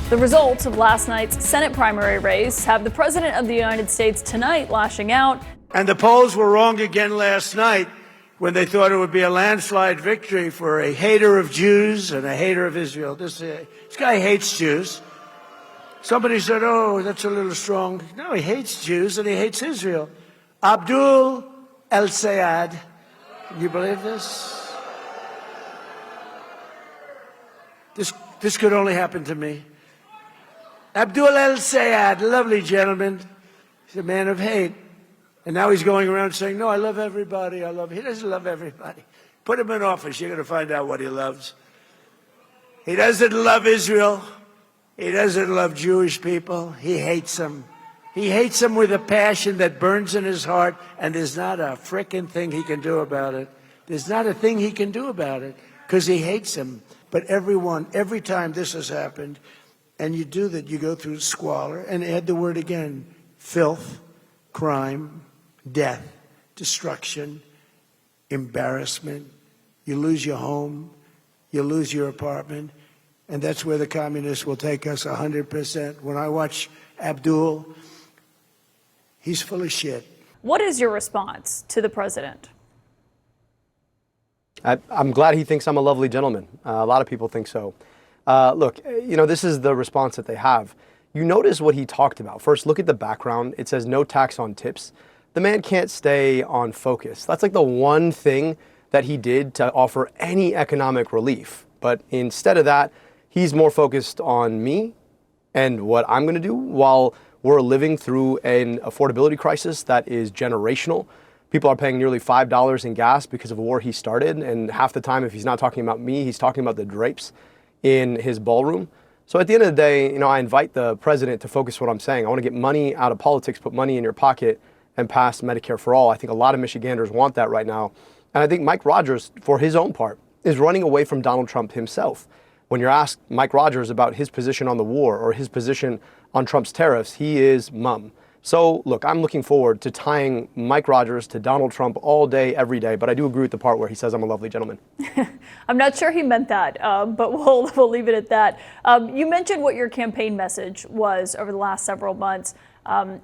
The results of last night's Senate primary race have the President of the United States tonight lashing out. And the polls were wrong again last night when they thought it would be a landslide victory for a hater of Jews and a hater of Israel. This guy hates Jews. Somebody said, oh, that's a little strong. No, he hates Jews and he hates Israel. Abdul El-Sayed. Can you believe this? This could only happen to me. Abdul El-Sayed, lovely gentleman. He's a man of hate. And now he's going around saying, no, I love everybody. He doesn't love everybody. Put him in office. You're going to find out what he loves. He doesn't love Israel. He doesn't love Jewish people. He hates them. He hates them with a passion that burns in his heart, and there's not a frickin' thing he can do about it. There's not a thing he can do about it because he hates them. But every time this has happened, and you do that, you go through squalor, and add the word again, filth, crime, death, destruction, embarrassment. You lose your home, you lose your apartment, and that's where the communists will take us 100%. When I watch Abdul, he's full of shit. What is your response to the president? I'm glad he thinks I'm a lovely gentleman. A lot of people think so. Look, this is the response that they have. You notice what he talked about. First, look at the background. It says no tax on tips. The man can't stay on focus. That's like the one thing that he did to offer any economic relief. But instead of that, he's more focused on me and what I'm going to do while we're living through an affordability crisis that is generational. People are paying nearly $5 in gas because of a war he started. And half the time, if he's not talking about me, he's talking about the drapes in his ballroom. So at the end of the day, I invite the president to focus what I'm saying. I want to get money out of politics, put money in your pocket, and pass Medicare for all. I think a lot of Michiganders want that right now. And I think Mike Rogers, for his own part, is running away from Donald Trump himself. When you're asked Mike Rogers about his position on the war or his position on Trump's tariffs, he is mum. So, look, I'm looking forward to tying Mike Rogers to Donald Trump all day, every day. But I do agree with the part where he says I'm a lovely gentleman. I'm not sure he meant that, but we'll leave it at that. You mentioned what your campaign message was over the last several months.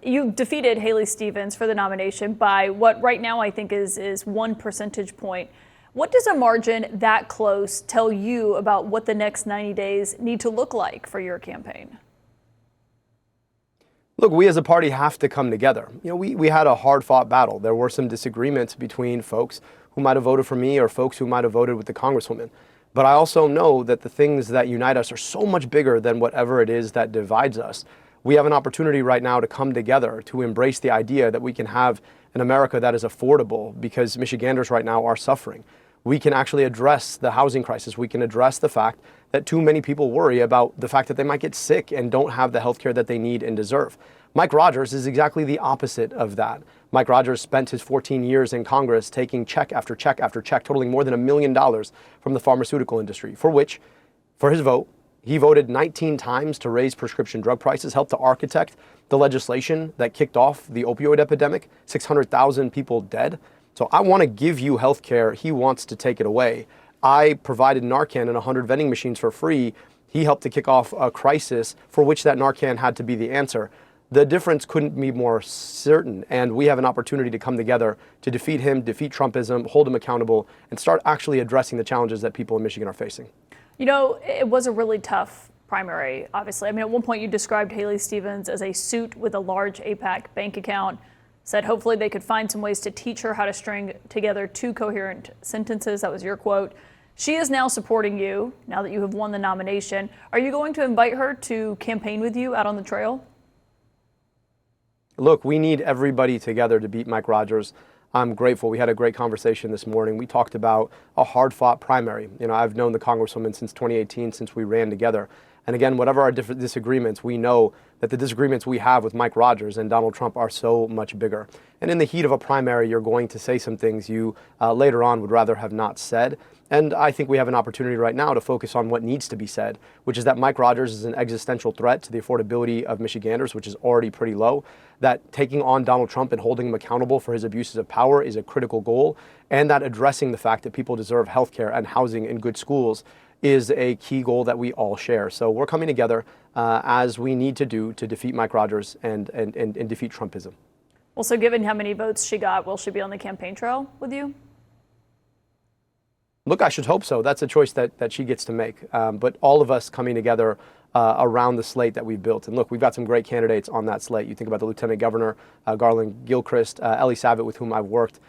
You defeated Haley Stevens for the nomination by what right now I think is 1 percentage point. What does a margin that close tell you about what the next 90 days need to look like for your campaign? Look, we as a party have to come together. We had a hard-fought battle. There were some disagreements between folks who might have voted for me or folks who might have voted with the Congresswoman. But I also know that the things that unite us are so much bigger than whatever it is that divides us. We have an opportunity right now to come together, to embrace the idea that we can have an America that is affordable because Michiganders right now are suffering. We can actually address the housing crisis. We can address the fact that too many people worry about the fact that they might get sick and don't have the health care that they need and deserve. Mike Rogers is exactly the opposite of that. Mike Rogers spent his 14 years in Congress taking check after check after check, totaling more than $1 million from the pharmaceutical industry, for his vote, he voted 19 times to raise prescription drug prices, helped to architect the legislation that kicked off the opioid epidemic, 600,000 people dead. So I want to give you health care. He wants to take it away. I provided Narcan and 100 vending machines for free. He helped to kick off a crisis for which that Narcan had to be the answer. The difference couldn't be more certain, and we have an opportunity to come together to defeat him, defeat Trumpism, hold him accountable, and start actually addressing the challenges that people in Michigan are facing. It was a really tough primary, obviously. I mean, at one point you described Haley Stevens as a suit with a large AIPAC bank account, said hopefully they could find some ways to teach her how to string together 2 coherent sentences. That was your quote. She is now supporting you, now that you have won the nomination. Are you going to invite her to campaign with you out on the trail? Look, we need everybody together to beat Mike Rogers. I'm grateful. We had a great conversation this morning. We talked about a hard-fought primary. I've known the Congresswoman since 2018, since we ran together. And again, whatever our different disagreements, we know that the disagreements we have with Mike Rogers and Donald Trump are so much bigger. And in the heat of a primary, you're going to say some things you later on would rather have not said. And I think we have an opportunity right now to focus on what needs to be said, which is that Mike Rogers is an existential threat to the affordability of Michiganders, which is already pretty low, that taking on Donald Trump and holding him accountable for his abuses of power is a critical goal, and that addressing the fact that people deserve health care and housing and good schools is a key goal that we all share. So we're coming together. as we need to do to defeat Mike Rogers and defeat Trumpism. Well, so given how many votes she got, will she be on the campaign trail with you? Look, I should hope so. That's a choice that she gets to make. But all of us coming together around the slate that we've built. And look, we've got some great candidates on that slate. You think about the Lieutenant Governor, Garland Gilchrist, Ellie Savitt, with whom I've worked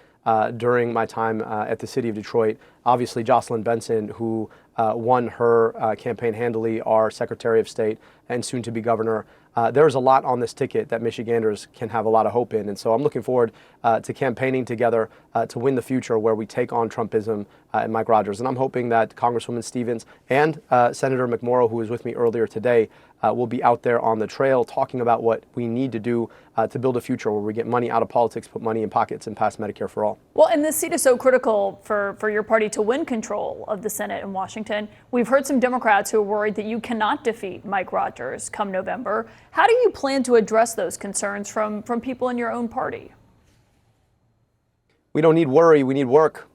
during my time at the city of Detroit. Obviously, Jocelyn Benson, who won her campaign handily, our Secretary of State and soon to be governor. There's a lot on this ticket that Michiganders can have a lot of hope in. And so I'm looking forward to campaigning together to win the future where we take on Trumpism and Mike Rogers. And I'm hoping that Congresswoman Stevens and Senator McMorrow, who was with me earlier today, will be out there on the trail talking about what we need to do to build a future where we get money out of politics, put money in pockets, and pass Medicare for all. Well, and this seat is so critical for your party to win control of the Senate in Washington. We've heard some Democrats who are worried that you cannot defeat Mike Rogers come November. How do you plan to address those concerns from people in your own party? We don't need worry, we need work.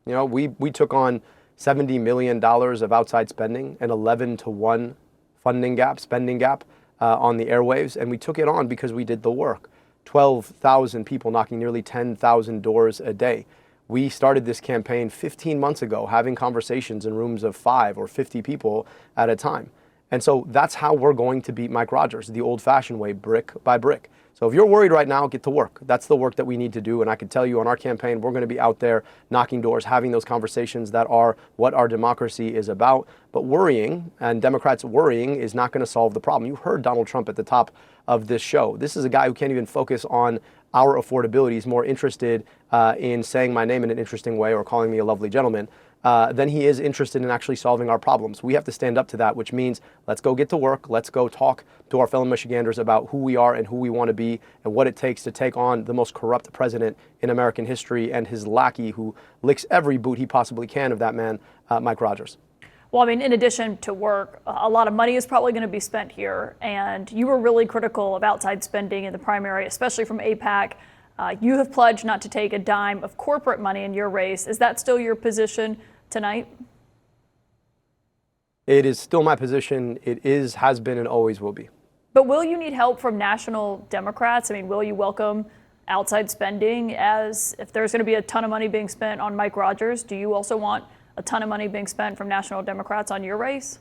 You know, we took on $70 million of outside spending, an 11-to-1 spending gap on the airwaves, and we took it on because we did the work. 12,000 people knocking nearly 10,000 doors a day. We started this campaign 15 months ago, having conversations in rooms of 5 or 50 people at a time. And so that's how we're going to beat Mike Rogers, the old-fashioned way, brick by brick. So if you're worried right now, get to work. That's the work that we need to do. And I can tell you on our campaign, we're going to be out there knocking doors, having those conversations that are what our democracy is about. But worrying, and Democrats worrying, is not going to solve the problem. You heard Donald Trump at the top of this show. This is a guy who can't even focus on our affordability. He's more interested in saying my name in an interesting way or calling me a lovely gentleman than he is interested in actually solving our problems. We have to stand up to that, which means let's go get to work. Let's go talk to our fellow Michiganders about who we are and who we want to be and what it takes to take on the most corrupt president in American history and his lackey who licks every boot he possibly can of that man, Mike Rogers. Well, I mean, in addition to work, a lot of money is probably going to be spent here. And you were really critical of outside spending in the primary, especially from AIPAC. You have pledged not to take a dime of corporate money in your race. Is that still your position tonight? It is still my position. It is, has been, and always will be. But will you need help from national Democrats? I mean, will you welcome outside spending as if there's going to be a ton of money being spent on Mike Rogers? Do you also want a ton of money being spent from national Democrats on your race?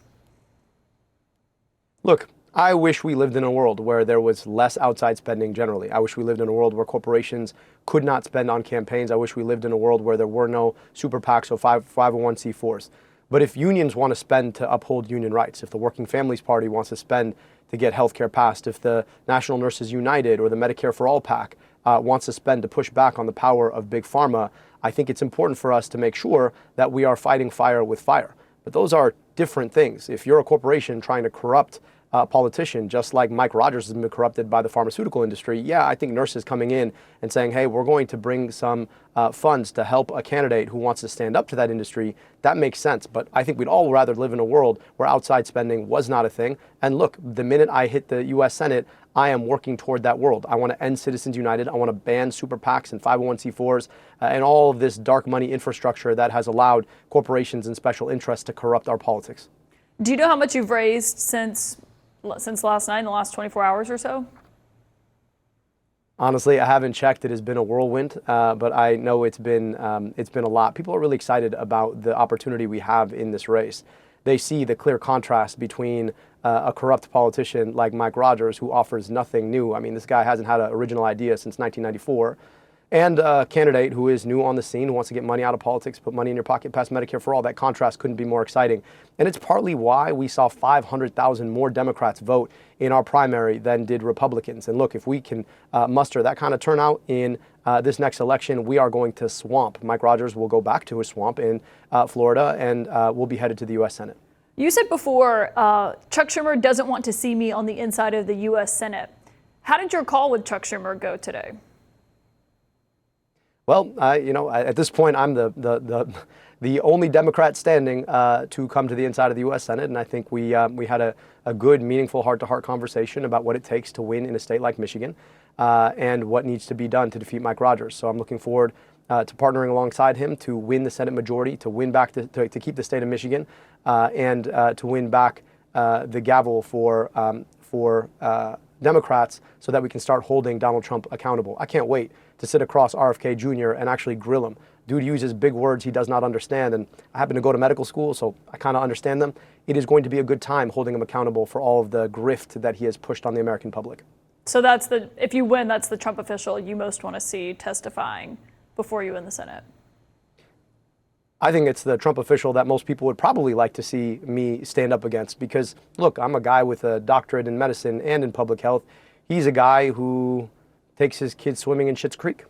Look, I wish we lived in a world where there was less outside spending generally. I wish we lived in a world where corporations could not spend on campaigns. I wish we lived in a world where there were no super PACs or 501c4s. But if unions want to spend to uphold union rights, if the Working Families Party wants to spend to get health care passed, if the National Nurses United or the Medicare for All PAC wants to spend to push back on the power of Big Pharma, I think it's important for us to make sure that we are fighting fire with fire. But those are different things. If you're a corporation trying to corrupt politician, just like Mike Rogers has been corrupted by the pharmaceutical industry, yeah, I think nurses coming in and saying, hey, we're going to bring some funds to help a candidate who wants to stand up to that industry, that makes sense. But I think we'd all rather live in a world where outside spending was not a thing. And look, the minute I hit the U.S. Senate, I am working toward that world. I want to end Citizens United. I want to ban super PACs and 501c4s and all of this dark money infrastructure that has allowed corporations and special interests to corrupt our politics. Do you know how much you've raised since last night, in the last 24 hours or so? Honestly, I haven't checked. It has been a whirlwind, but I know it's been a lot. People are really excited about the opportunity we have in this race. They see the clear contrast between a corrupt politician like Mike Rogers, who offers nothing new. I mean, this guy hasn't had an original idea since 1994. And a candidate who is new on the scene, who wants to get money out of politics, put money in your pocket, pass Medicare for all. That contrast couldn't be more exciting. And it's partly why we saw 500,000 more Democrats vote in our primary than did Republicans. And look, if we can muster that kind of turnout in this next election, we are going to swamp. Mike Rogers will go back to his swamp in Florida and will be headed to the U.S. Senate. You said before, Chuck Schumer doesn't want to see me on the inside of the U.S. Senate. How did your call with Chuck Schumer go today? Well, at this point, I'm the only Democrat standing to come to the inside of the U.S. Senate, and I think we had a good, meaningful, heart-to-heart conversation about what it takes to win in a state like Michigan, and what needs to be done to defeat Mike Rogers. So I'm looking forward to partnering alongside him to win the Senate majority, to win back to keep the state of Michigan, and to win back the gavel for Democrats so that we can start holding Donald Trump accountable. I can't wait to sit across RFK Jr. and actually grill him. Dude uses big words he does not understand, and I happen to go to medical school, so I kind of understand them. It is going to be a good time holding him accountable for all of the grift that he has pushed on the American public. So if you win, that's the Trump official you most want to see testifying before you in the Senate. I think it's the Trump official that most people would probably like to see me stand up against because, look, I'm a guy with a doctorate in medicine and in public health. He's a guy who takes his kids swimming in Schitt's Creek.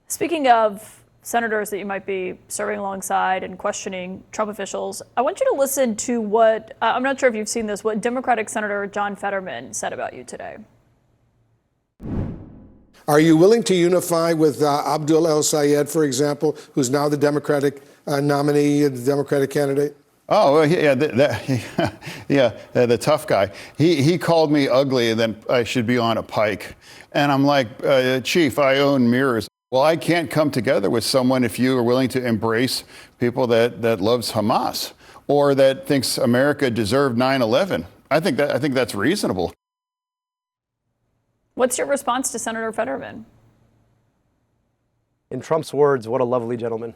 Speaking of senators that you might be serving alongside and questioning Trump officials, I want you to listen to what, I'm not sure if you've seen this, what Democratic Senator John Fetterman said about you today. Are you willing to unify with Abdul El-Sayed, for example, who's now the Democratic nominee, the Democratic candidate? Oh, yeah, the tough guy. He called me ugly and then I should be on a pike. And I'm like, Chief, I own mirrors. Well, I can't come together with someone if you are willing to embrace people that loves Hamas or that thinks America deserved 9/11. I think that's reasonable. What's your response to Senator Fetterman? In Trump's words, what a lovely gentleman.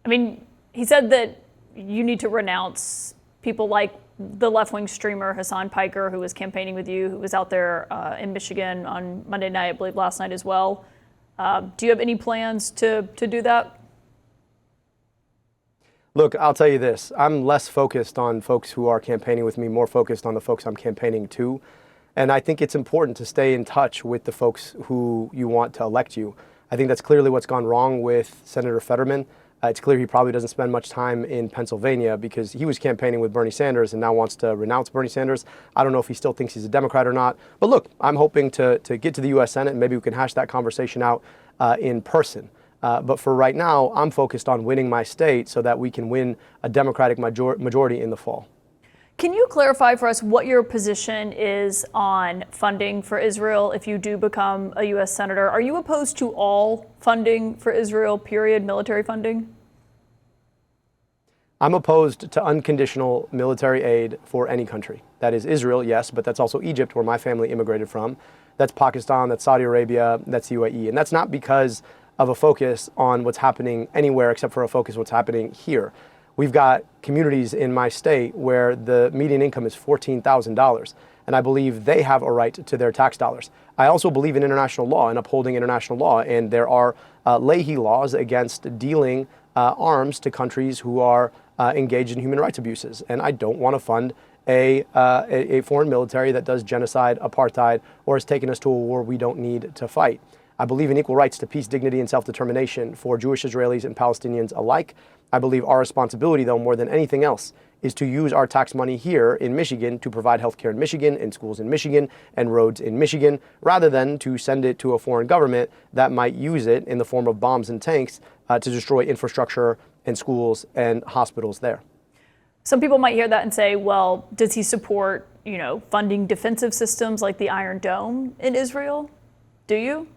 I mean, he said that you need to renounce people like the left-wing streamer Hassan Piker, who was campaigning with you, who was out there in Michigan on Monday night, I believe last night as well. Do you have any plans to do that? Look, I'll tell you this. I'm less focused on folks who are campaigning with me, more focused on the folks I'm campaigning to. And I think it's important to stay in touch with the folks who you want to elect you. I think that's clearly what's gone wrong with Senator Fetterman. It's clear he probably doesn't spend much time in Pennsylvania because he was campaigning with Bernie Sanders and now wants to renounce Bernie Sanders. I don't know if he still thinks he's a Democrat or not. But look, I'm hoping to get to the U.S. Senate and maybe we can hash that conversation out in person. But for right now, I'm focused on winning my state so that we can win a Democratic majority in the fall. Can you clarify for us what your position is on funding for Israel if you do become a U.S. Senator? Are you opposed to all funding for Israel, period, military funding? I'm opposed to unconditional military aid for any country. That is Israel, yes, but that's also Egypt, where my family immigrated from. That's Pakistan, that's Saudi Arabia, that's UAE. And that's not because of a focus on what's happening anywhere except for a focus on what's happening here. We've got communities in my state where the median income is $14,000, and I believe they have a right to their tax dollars. I also believe in international law and upholding international law, and there are Leahy laws against dealing arms to countries who are engaged in human rights abuses. And I don't want to fund a foreign military that does genocide, apartheid, or has taken us to a war we don't need to fight. I believe in equal rights to peace, dignity, and self-determination for Jewish Israelis and Palestinians alike. I believe our responsibility, though, more than anything else, is to use our tax money here in Michigan to provide health care in Michigan, and schools in Michigan, and roads in Michigan, rather than to send it to a foreign government that might use it in the form of bombs and tanks to destroy infrastructure and schools and hospitals there. Some people might hear that and say, well, does he support, funding defensive systems like the Iron Dome in Israel? Do you?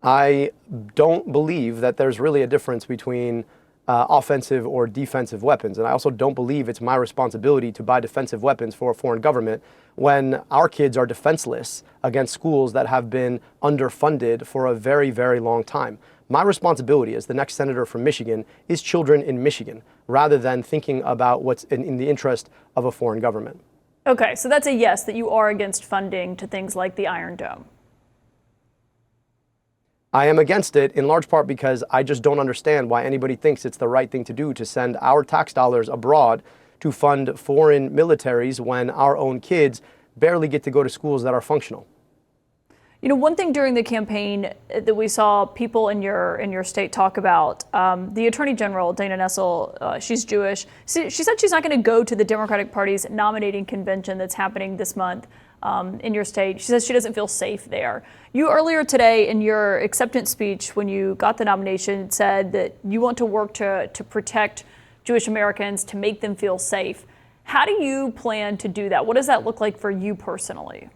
I don't believe that there's really a difference between offensive or defensive weapons. And I also don't believe it's my responsibility to buy defensive weapons for a foreign government when our kids are defenseless against schools that have been underfunded for a very, very long time. My responsibility as the next senator from Michigan is children in Michigan, rather than thinking about what's in the interest of a foreign government. Okay, so that's a yes, that you are against funding to things like the Iron Dome. I am against it in large part because I just don't understand why anybody thinks it's the right thing to do to send our tax dollars abroad to fund foreign militaries when our own kids barely get to go to schools that are functional. One thing during the campaign that we saw people in your state talk about, the Attorney General, Dana Nessel, she's Jewish. She said she's not going to go to the Democratic Party's nominating convention that's happening this month in your state. She says she doesn't feel safe there. You earlier today in your acceptance speech, when you got the nomination, said that you want to work to protect Jewish Americans, to make them feel safe. How do you plan to do that? What does that look like for you personally?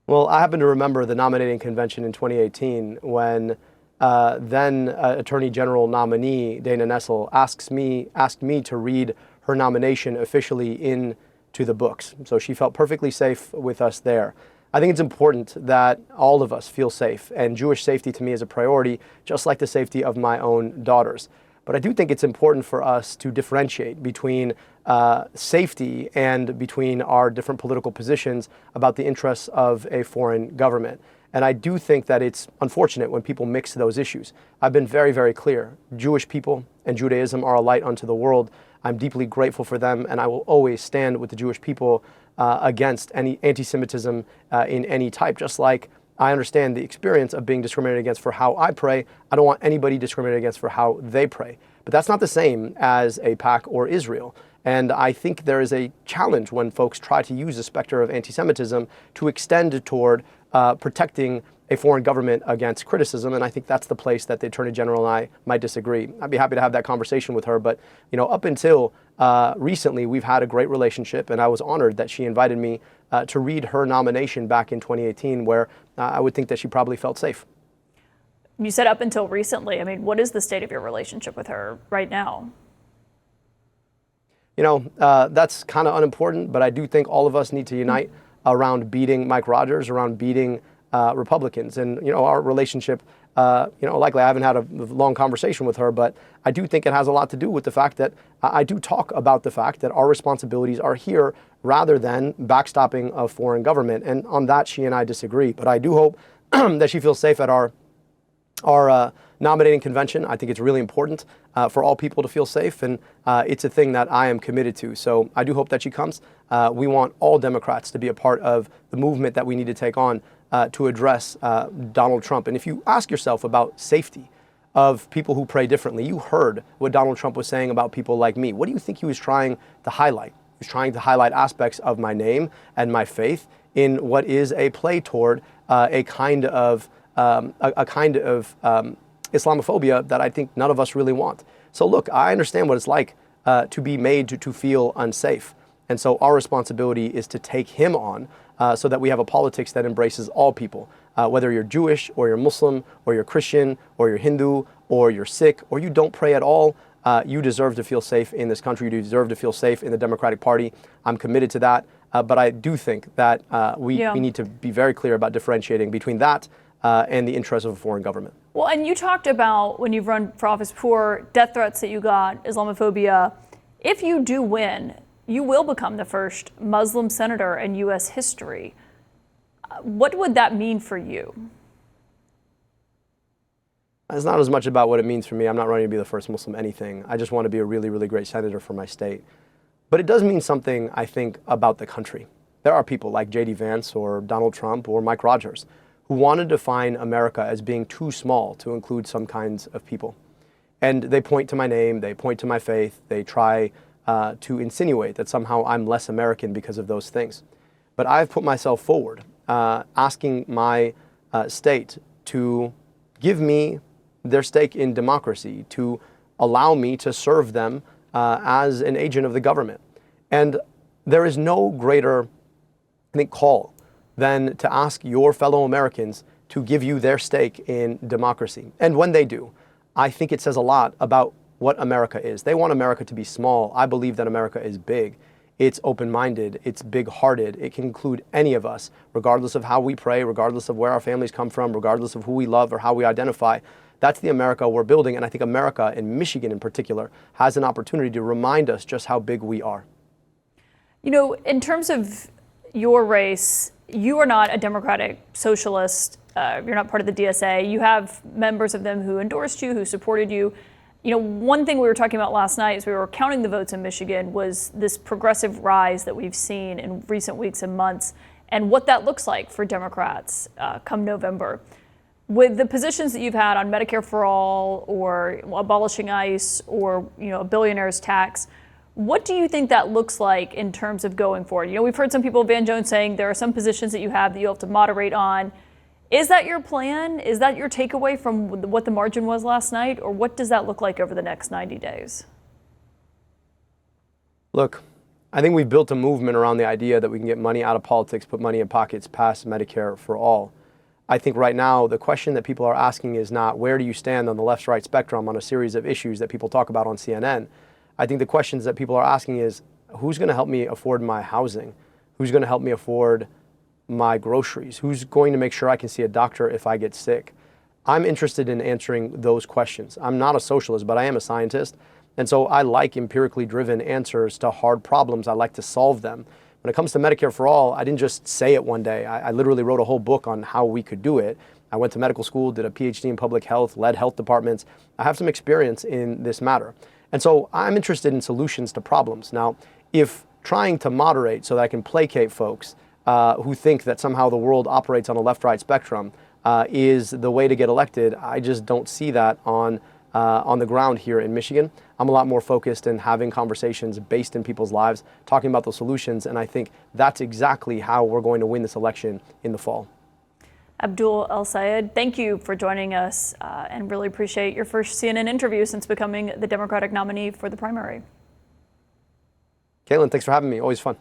Well, I happen to remember the nominating convention in 2018 when then Attorney General nominee Dana Nessel asked me to read her nomination officially into the books. So she felt perfectly safe with us there. I think it's important that all of us feel safe, and Jewish safety to me is a priority, just like the safety of my own daughters. But I do think it's important for us to differentiate between safety and between our different political positions about the interests of a foreign government. And I do think that it's unfortunate when people mix those issues. I've been very, very clear. Jewish people and Judaism are a light unto the world. I'm deeply grateful for them, and I will always stand with the Jewish people against any anti-Semitism in any type, just like I understand the experience of being discriminated against for how I pray. I don't want anybody discriminated against for how they pray. But that's not the same as AIPAC or Israel. And I think there is a challenge when folks try to use the specter of anti-Semitism to extend toward protecting a foreign government against criticism, and I think that's the place that the Attorney General and I might disagree. I'd be happy to have that conversation with her, but up until recently, we've had a great relationship, and I was honored that she invited me to read her nomination back in 2018, where I would think that she probably felt safe. You said up until recently. I mean, what is the state of your relationship with her right now? That's kind of unimportant, but I do think all of us need to unite around beating Mike Rogers, around beating Republicans. And, our relationship, likely I haven't had a long conversation with her, but I do think it has a lot to do with the fact that I do talk about the fact that our responsibilities are here rather than backstopping a foreign government. And on that, she and I disagree. But I do hope that she feels safe at our nominating convention. I think it's really important for all people to feel safe, and it's a thing that I am committed to. So I do hope that she comes. We want all Democrats to be a part of the movement that we need to take on to address Donald Trump. And if you ask yourself about safety of people who pray differently, you heard what Donald Trump was saying about people like me. What do you think he was trying to highlight? He was trying to highlight aspects of my name and my faith in what is a play toward a kind of Islamophobia that I think none of us really want. So look, I understand what it's like to be made to feel unsafe. And so our responsibility is to take him on so that we have a politics that embraces all people, whether you're Jewish or you're Muslim or you're Christian or you're Hindu or you're Sikh or you don't pray at all. You deserve to feel safe in this country. You deserve to feel safe in the Democratic Party. I'm committed to that. But I do think that we need to be very clear about differentiating between that and the interests of a foreign government. Well, and you talked about when you've run for office before, death threats that you got, Islamophobia. If you do win, you will become the first Muslim senator in U.S. history. What would that mean for you? It's not as much about what it means for me. I'm not running to be the first Muslim anything. I just want to be a really, really great senator for my state. But it does mean something, I think, about the country. There are people like J.D. Vance or Donald Trump or Mike Rogers who want to define America as being too small to include some kinds of people. And they point to my name, they point to my faith, they try to insinuate that somehow I'm less American because of those things. But I've put myself forward, asking my state to give me their stake in democracy, to allow me to serve them as an agent of the government. And there is no greater, I think, call than to ask your fellow Americans to give you their stake in democracy. And when they do, I think it says a lot about what America is. They want America to be small. I believe that America is big. It's open-minded, it's big-hearted. It can include any of us, regardless of how we pray, regardless of where our families come from, regardless of who we love or how we identify. That's the America we're building, and I think America, and Michigan in particular, has an opportunity to remind us just how big we are. In terms of your race, you are not a Democratic socialist. You're not part of the DSA. You have members of them who endorsed you, who supported you. One thing we were talking about last night as we were counting the votes in Michigan was this progressive rise that we've seen in recent weeks and months and what that looks like for Democrats come November. With the positions that you've had on Medicare for All or abolishing ICE or a billionaire's tax, what do you think that looks like in terms of going forward? We've heard some people, Van Jones, saying there are some positions that you have that you'll have to moderate on. Is that your plan? Is that your takeaway from what the margin was last night? Or what does that look like over the next 90 days? Look, I think we've built a movement around the idea that we can get money out of politics, put money in pockets, pass Medicare for all. I think right now the question that people are asking is not where do you stand on the left-right spectrum on a series of issues that people talk about on CNN. I think the questions that people are asking is who's going to help me afford my housing? Who's going to help me afford my groceries? Who's going to make sure I can see a doctor if I get sick? I'm interested in answering those questions. I'm not a socialist, but I am a scientist. And so I like empirically driven answers to hard problems. I like to solve them. When it comes to Medicare for All, I didn't just say it one day. I literally wrote a whole book on how we could do it. I went to medical school, did a PhD in public health, led health departments. I have some experience in this matter. And so I'm interested in solutions to problems. Now, if trying to moderate so that I can placate folks who think that somehow the world operates on a left-right spectrum is the way to get elected, I just don't see that on the ground here in Michigan. I'm a lot more focused in having conversations based in people's lives, talking about those solutions, and I think that's exactly how we're going to win this election in the fall. Abdul El-Sayed, thank you for joining us and really appreciate your first CNN interview since becoming the Democratic nominee for the primary. Caitlin, thanks for having me. Always fun.